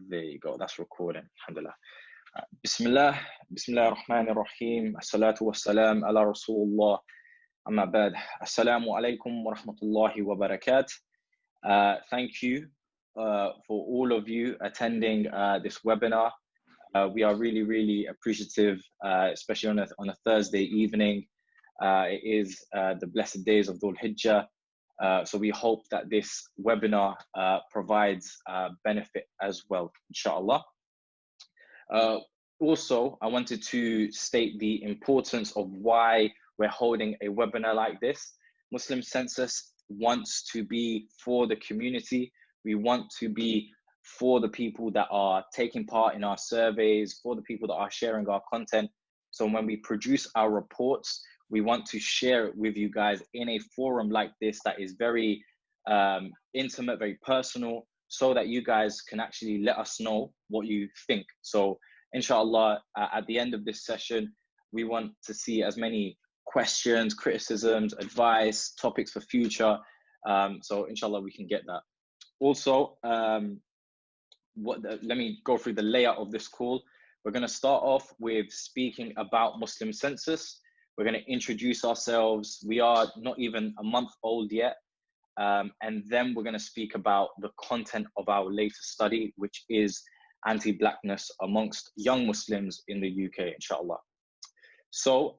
There you go. That's recording. Alhamdulillah. Bismillah. Bismillah ar-Rahman ar-Rahim. As-salatu was-salam ala Rasulullah. Amma ba'd. Assalamu alaikum wa rahmatullahi wa barakatuh. Thank you for all of you attending this webinar. We are really, really appreciative, especially on a Thursday evening. It is the blessed days of Dhul Hijjah. So we hope that this webinar provides benefit as well, inshallah. Also, I wanted to state the importance of why we're holding a webinar like this. Muslim Census wants to be for the community. We want to be for the people that are taking part in our surveys, for the people that are sharing our content. So when we produce our reports, we want to share it with you guys in a forum like this that is very intimate, very personal, so that you guys can actually let us know what you think. So inshallah, at the end of this session, we want to see as many questions, criticisms, advice, topics for future. So inshallah, we can get that. Also, let me go through the layout of this call. We're going to start off with speaking about Muslim Census. We're going to introduce ourselves. We are not even a month old yet. And then we're going to speak about the content of our latest study, which is anti-blackness amongst young Muslims in the UK, inshallah. So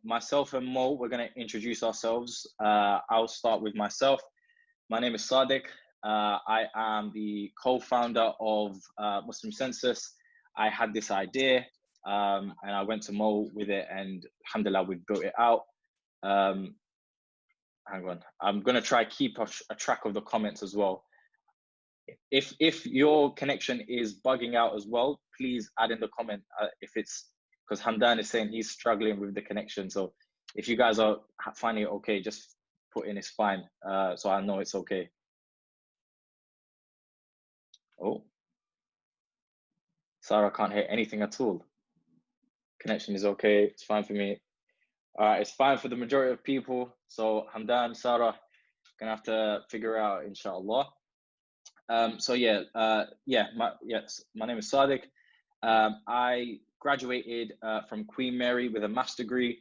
myself and Mo, we're going to introduce ourselves. I'll start with myself. My name is Sadiq. I am the co-founder of Muslim Census. I had this idea and I went to Mo with it, and alhamdulillah, we've built it out. Hang on, I'm going to try keep a track of the comments as well. If your connection is bugging out as well, please add in the comment if it's, because Hamdan is saying he's struggling with the connection. So if you guys are finding it okay, just put in it's fine, so I know it's okay. Oh, Sarah can't hear anything at all. Connection is okay, it's fine for me. It's fine for the majority of people. So Hamdan, Sarah, gonna have to figure out, inshallah. So yeah, my name is Sadiq. I graduated from Queen Mary with a master's degree,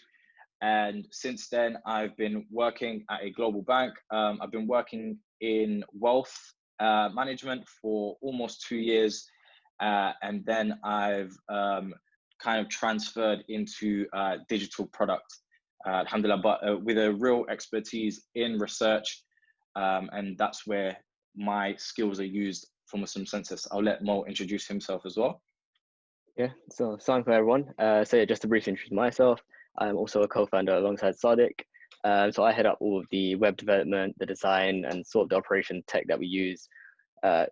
and since then I've been working at a global bank. I've been working in wealth management for almost 2 years, and then I've kind of transferred into digital product, alhamdulillah, but with a real expertise in research, and that's where my skills are used for Muslim Census. I'll let Mo introduce himself as well. Yeah, so assalamu alaikum everyone. So yeah, just to briefly introduce myself, I'm also a co-founder alongside Sadiq. So I head up all of the web development, the design, and sort of the operation tech that we use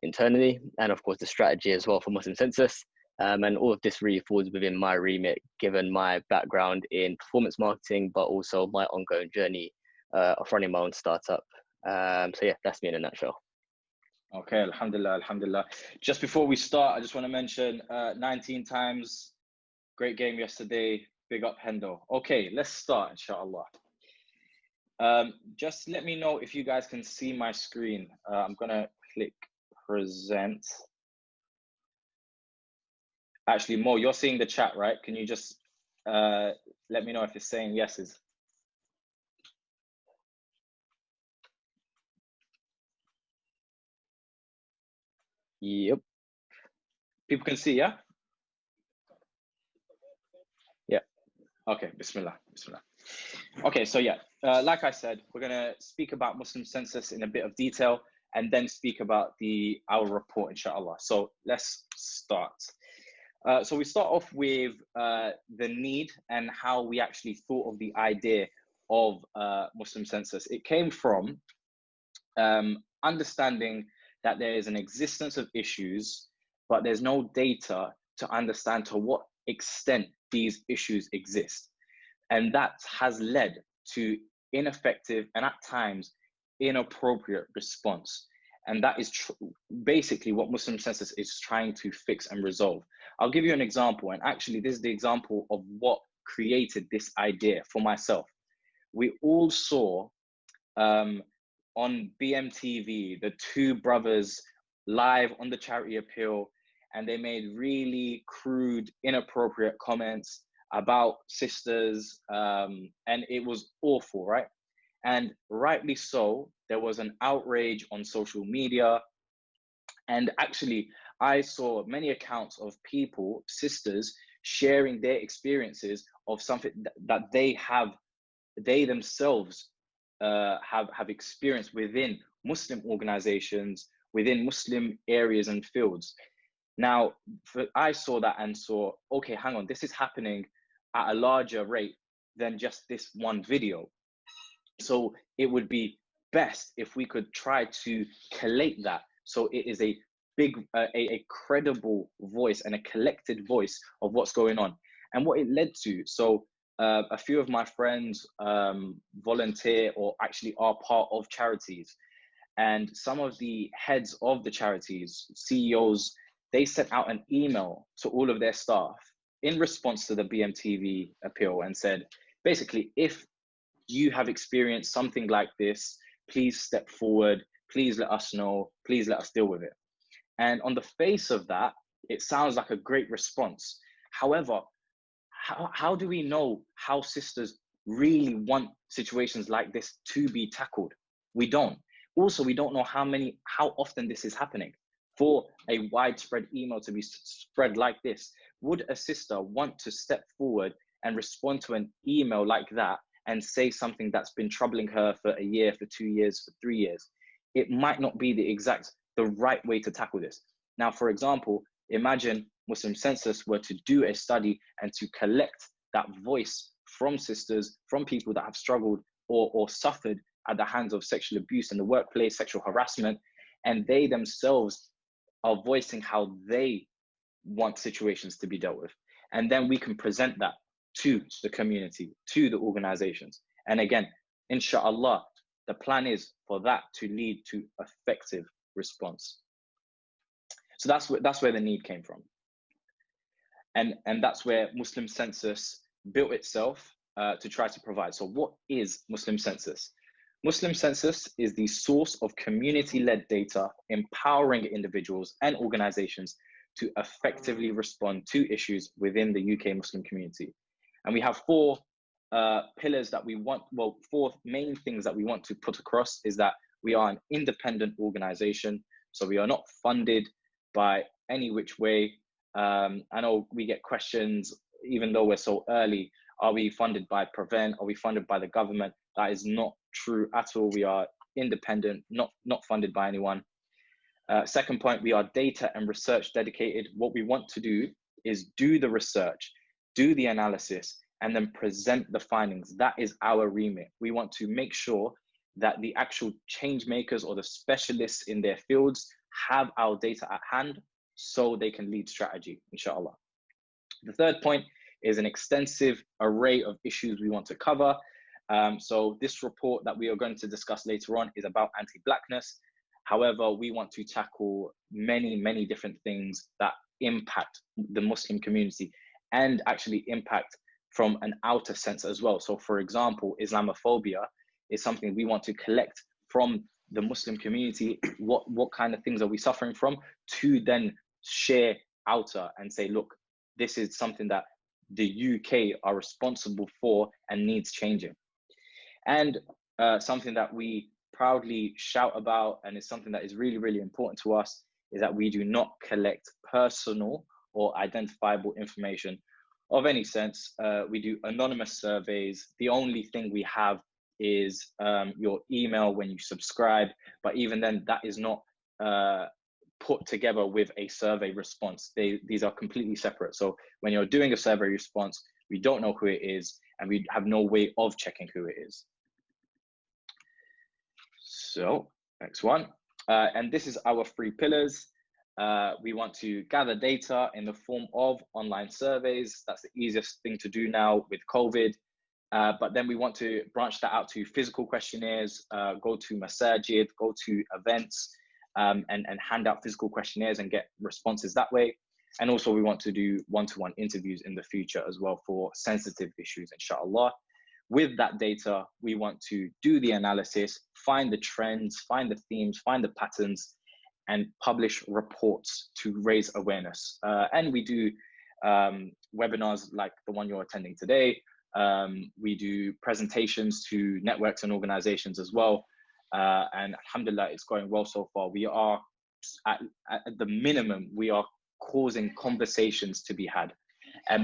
internally, and of course the strategy as well for Muslim Census. And all of this really falls within my remit, given my background in performance marketing, but also my ongoing journey of running my own startup. So yeah, that's me in a nutshell. Okay, alhamdulillah, alhamdulillah. Just before we start, I just want to mention 19 times, great game yesterday, big up Hendo. Okay, let's start, inshallah. Just let me know if you guys can see my screen. I'm gonna click present. Actually, Mo, you're seeing the chat, right? Can you just let me know if it's saying yeses? Yep. People can see, yeah? Yeah. Okay, Bismillah, Bismillah. Okay, so yeah, like I said, we're gonna speak about Muslim Census in a bit of detail and then speak about our report, inshallah. So let's start. So we start off with the need and how we actually thought of the idea of Muslim Census. It came from understanding that there is an existence of issues, but there's no data to understand to what extent these issues exist. And that has led to ineffective and at times inappropriate response. And that is basically what Muslim Census is trying to fix and resolve. I'll give you an example. And actually, this is the example of what created this idea for myself. We all saw on BMTV, the two brothers live on the charity appeal, and they made really crude, inappropriate comments about sisters, and it was awful, right? And rightly so, there was an outrage on social media. And actually, I saw many accounts of people, sisters, sharing their experiences of something that they themselves have experienced within Muslim organizations, within Muslim areas and fields. Now, I saw that and saw, okay, hang on, this is happening at a larger rate than just this one video. So it would be best if we could try to collate that, so it is a big, a credible voice and a collected voice of what's going on and what it led to. So a few of my friends volunteer or actually are part of charities, and some of the heads of the charities, CEOs, they sent out an email to all of their staff in response to the BMTV appeal and said, basically, if you have experienced something like this, please step forward, please let us know, please let us deal with it. And on the face of that, it sounds like a great response. However, how do we know how sisters really want situations like this to be tackled? We don't. Also, we don't know how often this is happening. For a widespread email to be spread like this, would a sister want to step forward and respond to an email like that and say something that's been troubling her for a year, for 2 years, for 3 years? It might not be the right way to tackle this. Now, for example, imagine Muslim Census were to do a study and to collect that voice from sisters, from people that have struggled or suffered at the hands of sexual abuse in the workplace, sexual harassment, and they themselves are voicing how they want situations to be dealt with. And then we can present that to the community, to the organizations. And again, inshallah, the plan is for that to lead to effective response. So that's where the need came from. And that's where Muslim Census built itself to try to provide. So what is Muslim Census? Muslim Census is the source of community-led data, empowering individuals and organizations to effectively respond to issues within the UK Muslim community. And we have four pillars that we want, four main things that we want to put across is that we are an independent organization. So we are not funded by any which way. I know we get questions, even though we're so early, are we funded by Prevent? Are we funded by the government? That is not true at all. We are independent, not funded by anyone. Second point, we are data and research dedicated. What we want to do is do the research, do the analysis, and then present the findings. That is our remit. We want to make sure that the actual change makers or the specialists in their fields have our data at hand so they can lead strategy, inshallah. The third point is an extensive array of issues we want to cover. So this report that we are going to discuss later on is about anti-blackness. However, we want to tackle many different things that impact the Muslim community and actually impact from an outer sense as well. So for example, Islamophobia is something we want to collect from the Muslim community. What kind of things are we suffering from, to then share outer and say, look, this is something that the UK are responsible for and needs changing. And something that we proudly shout about, and is something that is really important to us, is that we do not collect personal or identifiable information of any sense. We do anonymous surveys. The only thing we have is your email when you subscribe, but even then that is not put together with a survey response. These are completely separate. So when you're doing a survey response, we don't know who it is and we have no way of checking who it is. So next one, and this is our 3 pillars. We want to gather data in the form of online surveys. That's the easiest thing to do now with COVID. But then we want to branch that out to physical questionnaires, go to masajid, go to events, and hand out physical questionnaires and get responses that way. And also we want to do one-to-one interviews in the future as well for sensitive issues, inshallah. With that data, we want to do the analysis, find the trends, find the themes, find the patterns, and publish reports to raise awareness. And we do webinars like the one you're attending today. We do presentations to networks and organizations as well. And alhamdulillah, it's going well so far. We are at the minimum, we are causing conversations to be had.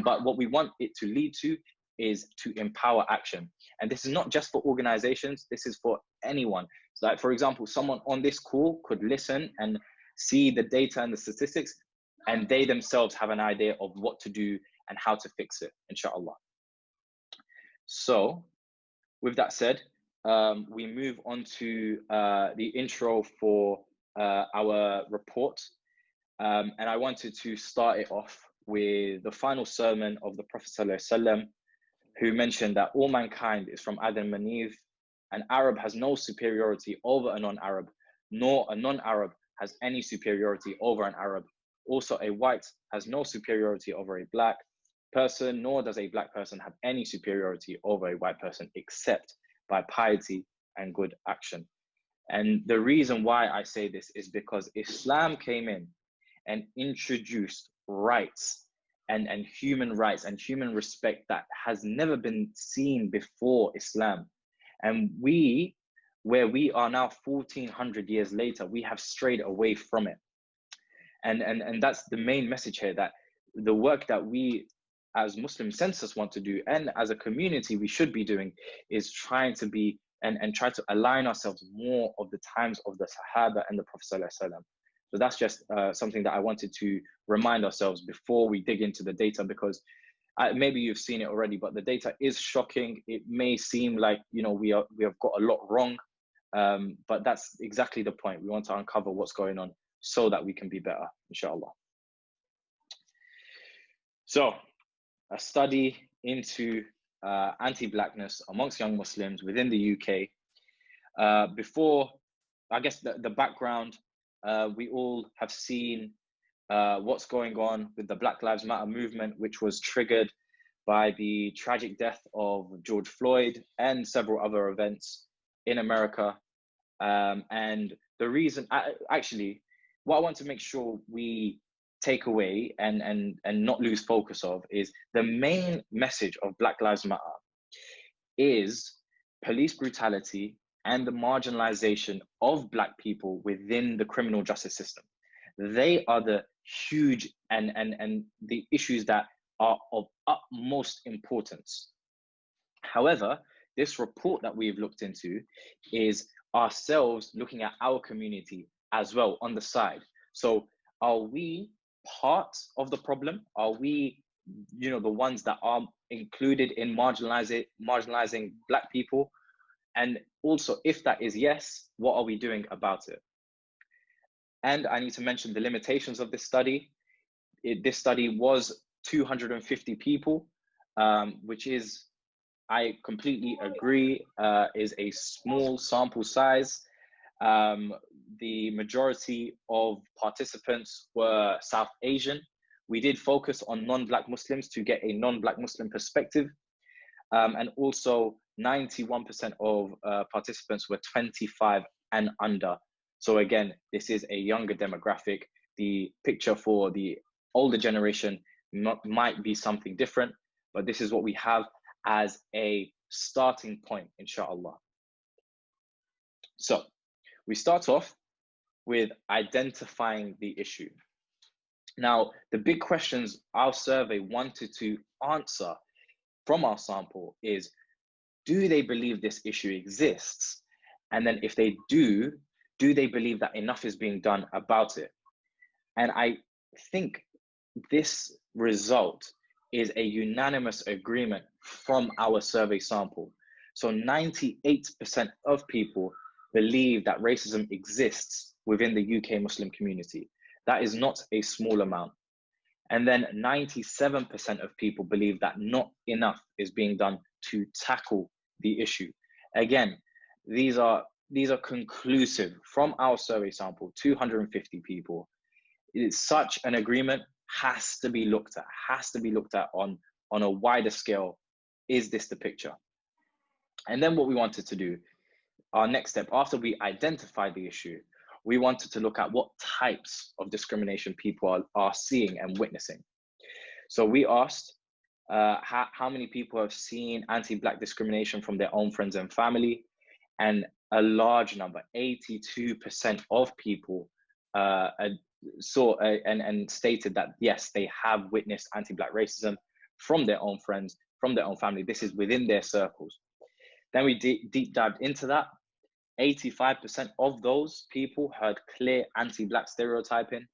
But what we want it to lead to is to empower action. And this is not just for organizations, this is for anyone. So like, for example, someone on this call could listen and see the data and the statistics, and they themselves have an idea of what to do and how to fix it, inshallah. So with that said, we move on to the intro for our report. And I wanted to start it off with the final sermon of the Prophet ﷺ, who mentioned that all mankind is from Adam and Eve. An Arab has no superiority over a non-Arab, nor a non-Arab has any superiority over an Arab. Also, a white has no superiority over a black person, nor does a black person have any superiority over a white person, except by piety and good action. And the reason why I say this is because Islam came in and introduced rights and human rights and human respect that has never been seen before Islam. And where we are now 1400 years later, we have strayed away from it. And that's the main message here, that the work that we as Muslim Census want to do, and as a community we should be doing, is trying to be and try to align ourselves more of the times of the Sahaba and the Prophet ﷺ. So that's just something that I wanted to remind ourselves before we dig into the data, because maybe you've seen it already, but the data is shocking. It may seem like, you know, we have got a lot wrong, but that's exactly the point. We want to uncover what's going on so that we can be better, inshallah. So, a study into anti-blackness amongst young Muslims within the UK. Before, I guess the background, we all have seen what's going on with the Black Lives Matter movement, which was triggered by the tragic death of George Floyd and several other events in America. And the reason, actually, what I want to make sure we take away and not lose focus of is the main message of Black Lives Matter is police brutality and the marginalization of Black people within the criminal justice system. They are the huge and the issues that are of utmost importance. However, this report that we've looked into is ourselves looking at our community as well on the side. So are we part of the problem? Are we, you know, the ones that are included in marginalizing Black people? And also, if that is yes, what are we doing about it? And I need to mention the limitations of this study. This study was 250 people, which is, I completely agree, is a small sample size. The majority of participants were South Asian. We did focus on non-Black Muslims to get a non-Black Muslim perspective. And also 91% of participants were 25 and under. So again, this is a younger demographic. The picture for the older generation might be something different, but this is what we have as a starting point, inshallah. So we start off with identifying the issue. Now, the big questions our survey wanted to answer from our sample is, do they believe this issue exists? And then if they do they believe that enough is being done about it? And I think this result is a unanimous agreement from our survey sample. So 98% of people believe that racism exists within the UK Muslim community. That is not a small amount. And then 97% of people believe that not enough is being done to tackle the issue. Again, these are conclusive from our survey sample, 250 people. It's such an agreement has to be looked at on a wider scale. Is this the picture? And then what we wanted to do, our next step, after we identified the issue, we wanted to look at what types of discrimination people are seeing and witnessing. So we asked how many people have seen anti-Black discrimination from their own friends and family, and a large number, 82% of people saw and stated that yes, they have witnessed anti-Black racism from their own friends, from their own family. This is within their circles. Then we deep dived into that. 85% of those people heard clear anti-Black stereotyping.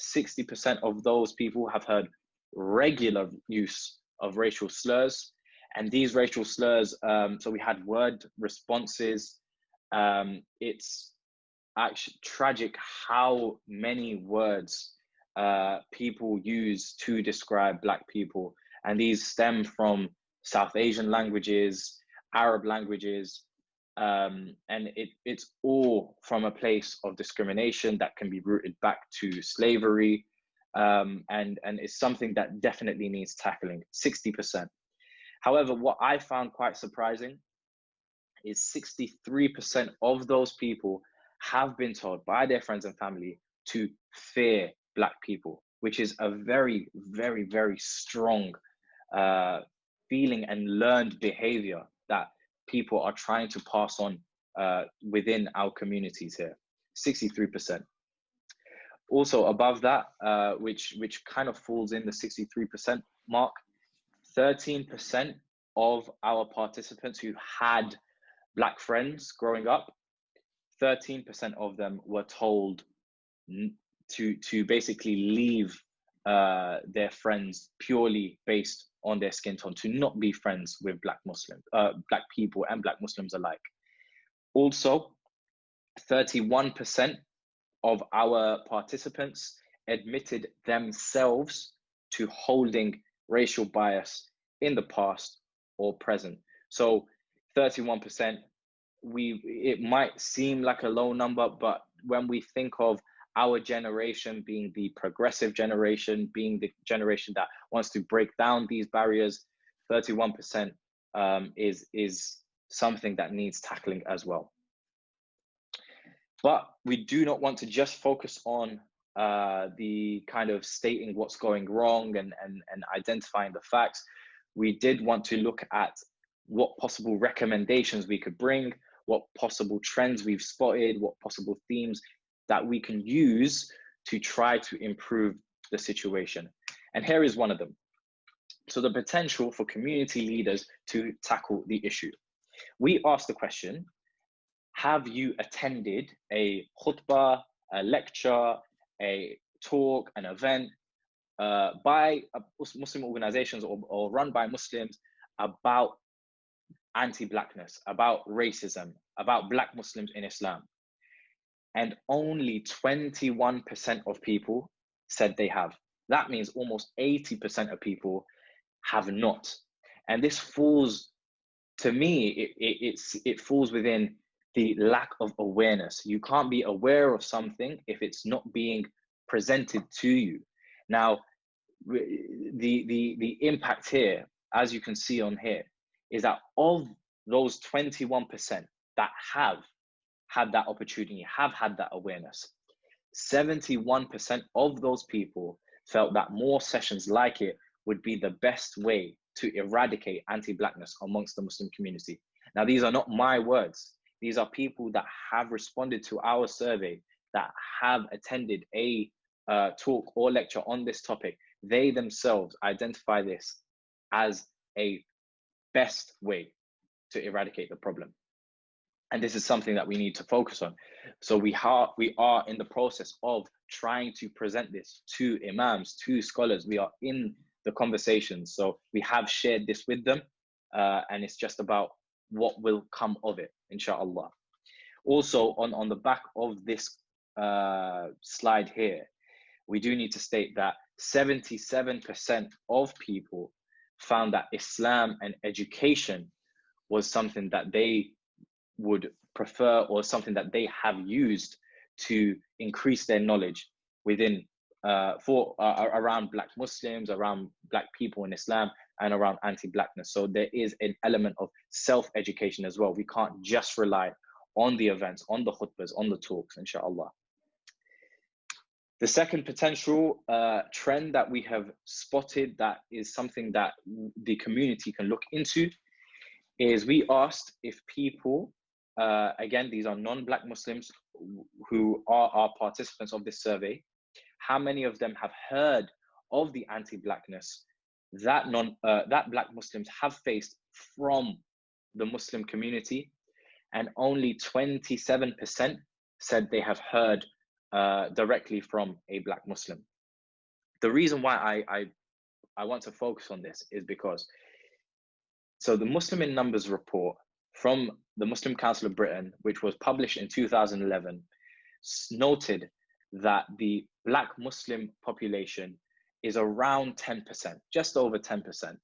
60% of those people have heard regular use of racial slurs. And these racial slurs, so we had word responses. It's actually tragic how many words people use to describe Black people. And these stem from South Asian languages, Arab languages, and it's all from a place of discrimination that can be rooted back to slavery, and it's something that definitely needs tackling. 60%. However, what I found quite surprising is 63% of those people have been told by their friends and family to fear Black people, which is a very, very, very strong feeling and learned behavior that people are trying to pass on within our communities here. 63%. Also above that, which kind of falls in the 63% mark, 13% of our participants who had Black friends growing up, 13% of them were told to basically leave their friends purely based on their skin tone, to not be friends with Black people and Black Muslims alike. Also, 31% of our participants admitted themselves to holding racial bias in the past or present. So 31%, it might seem like a low number, but when we think of our generation being the progressive generation, being the generation that wants to break down these barriers, 31% is something that needs tackling as well. But we do not want to just focus on the kind of stating what's going wrong and identifying the facts. We did want to look at what possible recommendations we could bring, what possible trends we've spotted, what possible themes that we can use to try to improve the situation. And here is one of them. So the potential for community leaders to tackle the issue. We asked the question, have you attended a khutbah, a lecture, a talk, an event by Muslim organizations or run by Muslims about anti-Blackness, about racism, about Black Muslims in Islam? And only 21% of people said they have. That means almost 80% of people have not. And this falls, to me, it falls within the lack of awareness. You can't be aware of something if it's not being presented to you. Now, the impact here, as you can see on here, is that of those 21% that have had that opportunity, have had that awareness, 71% of those people felt that more sessions like it would be the best way to eradicate anti-Blackness amongst the Muslim community. Now, these are not my words. These are people that have responded to our survey, that have attended a talk or lecture on this topic. They themselves identify this as a best way to eradicate the problem. And this is something that we need to focus on. So we are in the process of trying to present this to imams, to scholars. We are in the conversations. So we have shared this with them, and it's just about what will come of it, inshallah. Also, on the back of this slide here, we do need to state that 77% of people found that Islam and education was something that they would prefer, or something that they have used to increase their knowledge within around Black Muslims, around Black people in Islam, and around anti-Blackness. So there is an element of self-education as well. We can't just rely on the events, on the khutbahs, on the talks, inshallah. The second potential trend that we have spotted that is something that the community can look into is we asked if people, again, these are non-Black Muslims who are our participants of this survey, how many of them have heard of the anti-Blackness that Black Muslims have faced from the Muslim community, and only 27% said they have heard directly from a Black Muslim. The reason why I want to focus on this is because, so the Muslim in Numbers report from the Muslim Council of Britain, which was published in 2011, noted that the Black Muslim population is around 10%, just over 10%.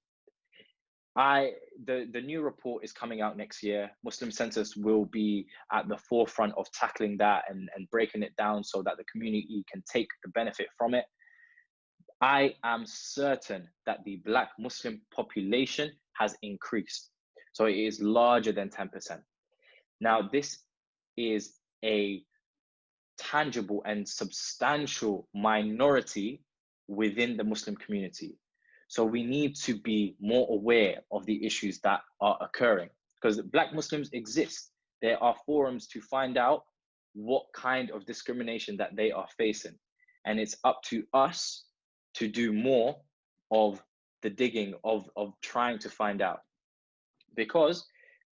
The new report is coming out next year. Muslim Census will be at the forefront of tackling that and breaking it down so that the community can take the benefit from it. I am certain that the Black Muslim population has increased. So it is larger than 10%. Now, this is a tangible and substantial minority within the Muslim community. So we need to be more aware of the issues that are occurring, because Black Muslims exist. There are forums to find out what kind of discrimination that they are facing. And it's up to us to do more of the digging, of trying to find out. Because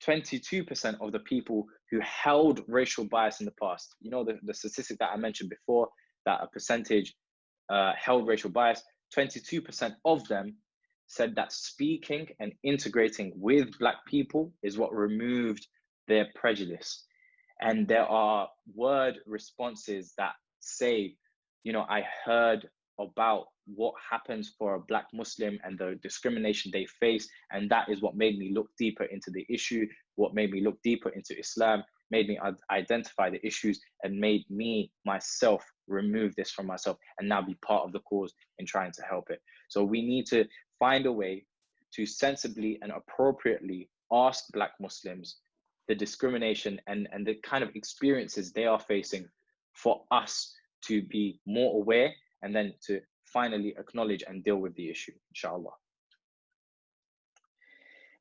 22% of the people who held racial bias in the past, you know, the statistic that I mentioned before, that a percentage held racial bias, 22% of them said that speaking and integrating with Black people is what removed their prejudice. And there are word responses that say, you know, I heard about what happens for a Black Muslim and the discrimination they face, and that is what made me look deeper into the issue, what made me look deeper into Islam, made me identify the issues, and made me myself remove this from myself and now be part of the cause in trying to help it. So we need to find a way to sensibly and appropriately ask Black Muslims the discrimination and the kind of experiences they are facing, for us to be more aware and then to finally acknowledge and deal with the issue, inshallah.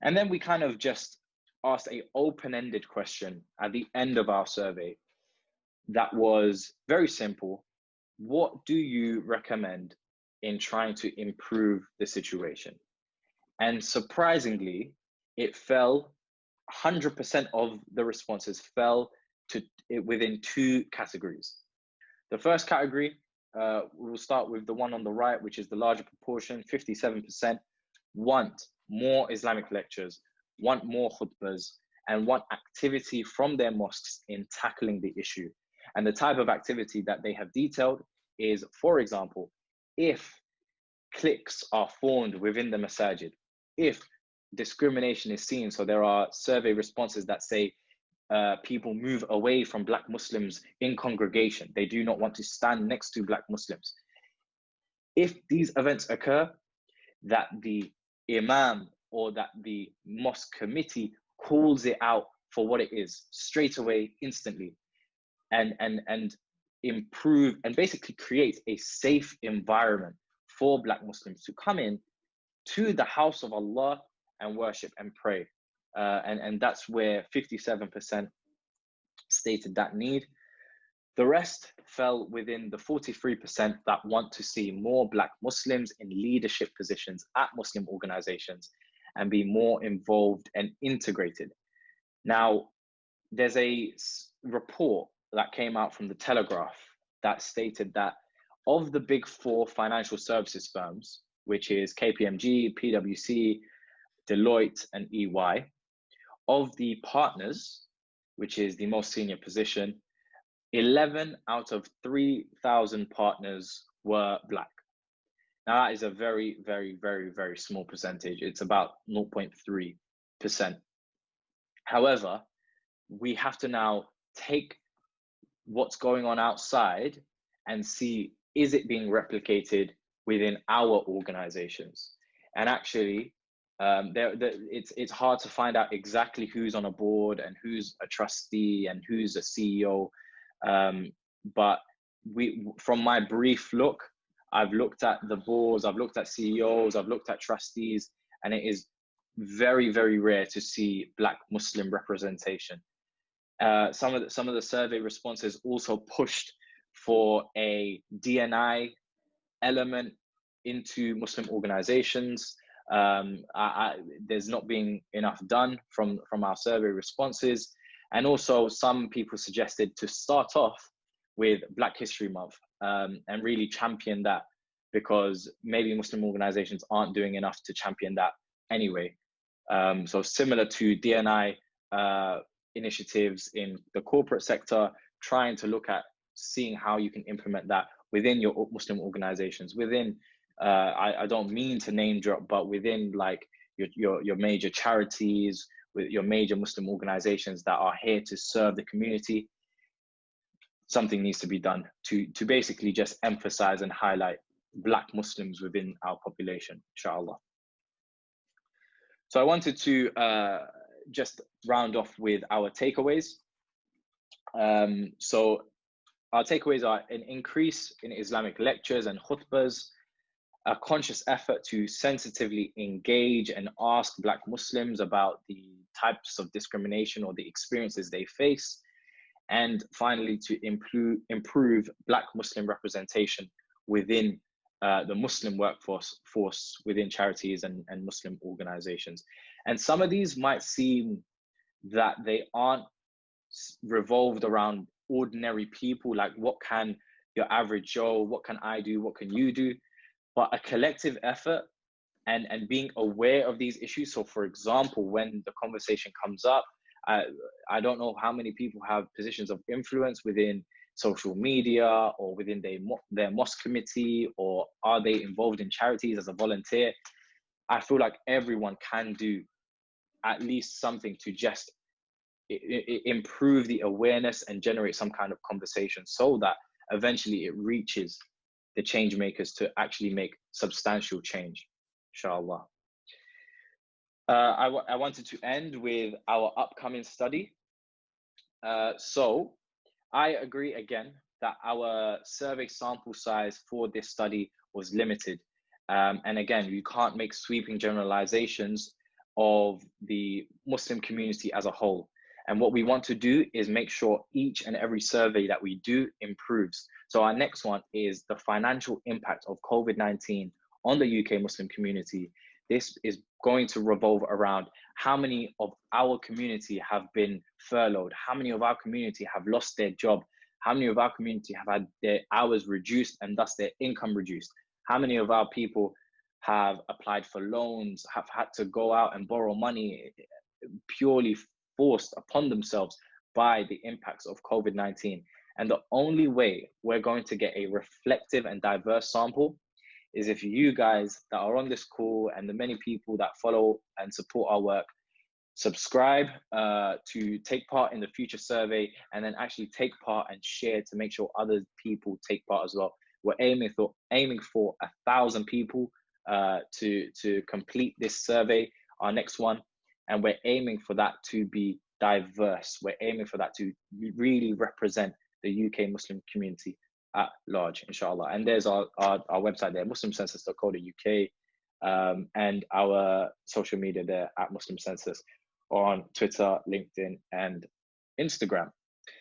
And then we kind of just asked an open-ended question at the end of our survey that was very simple. What do you recommend in trying to improve the situation? And surprisingly, it fell, 100% of the responses fell to within two categories. The first category, we'll start with the one on the right, which is the larger proportion. 57% want more Islamic lectures, want more khutbahs, and want activity from their mosques in tackling the issue. And the type of activity that they have detailed is, for example, if cliques are formed within the masajid, if discrimination is seen, so there are survey responses that say people move away from Black Muslims in congregation. They do not want to stand next to Black Muslims. If these events occur, that the imam or that the mosque committee calls it out for what it is straight away, instantly, and improve and basically create a safe environment for Black Muslims to come in to the house of Allah and worship and pray. And that's where 57% stated that need. The rest fell within the 43% that want to see more Black Muslims in leadership positions at Muslim organizations and be more involved and integrated. Now, there's a report that came out from the Telegraph that stated that of the big four financial services firms, which is KPMG, PwC, Deloitte, and EY, of the partners, which is the most senior position, 11 out of 3,000 partners were Black. Now that is a very, very, very, very small percentage. It's about 0.3%. However, we have to now take what's going on outside and see, is it being replicated within our organizations? And actually, it's hard to find out exactly who's on a board and who's a trustee and who's a CEO. But from my brief look, I've looked at the boards, I've looked at CEOs, I've looked at trustees, and it is very, very rare to see Black Muslim representation. Some of the survey responses also pushed for a D&I element into Muslim organizations. There's not being enough done from our survey responses. And also some people suggested to start off with Black History Month and really champion that, because maybe Muslim organizations aren't doing enough to champion that anyway. So similar to D&I initiatives in the corporate sector, trying to look at seeing how you can implement that within your Muslim organizations, within, I don't mean to name drop, but within like your major charities, with your major Muslim organizations that are here to serve the community. Something needs to be done to basically just emphasize and highlight Black Muslims within our population, inshallah. So I wanted to just round off with our takeaways. So our takeaways are an increase in Islamic lectures and khutbahs, a conscious effort to sensitively engage and ask Black Muslims about the types of discrimination or the experiences they face, and finally to improve Black Muslim representation within the Muslim workforce within charities and Muslim organizations. And some of these might seem that they aren't revolved around ordinary people, like what can your average Joe, what can I do, what can you do? But a collective effort and being aware of these issues. So for example, when the conversation comes up, I don't know how many people have positions of influence within social media or within their mosque committee, or are they involved in charities as a volunteer? I feel like everyone can do at least something to just improve the awareness and generate some kind of conversation, so that eventually it reaches the change makers to actually make substantial change, inshallah. I wanted to end with our upcoming study. So I agree again that our survey sample size for this study was limited. And again, you can't make sweeping generalizations of the Muslim community as a whole. And what we want to do is make sure each and every survey that we do improves. So our next one is the financial impact of COVID-19 on the UK Muslim community. This is going to revolve around how many of our community have been furloughed, how many of our community have lost their job, how many of our community have had their hours reduced and thus their income reduced, how many of our people have applied for loans, have had to go out and borrow money purely forced upon themselves by the impacts of COVID-19. And the only way we're going to get a reflective and diverse sample is if you guys that are on this call and the many people that follow and support our work subscribe to take part in the future survey, and then actually take part and share to make sure other people take part as well. We're aiming for 1,000 people to complete this survey, our next one. And we're aiming for that to be diverse. We're aiming for that to really represent the UK Muslim community at large, inshallah. And there's our website there, muslimcensus.co.uk, and our social media there at Muslim Census on Twitter, LinkedIn, and Instagram.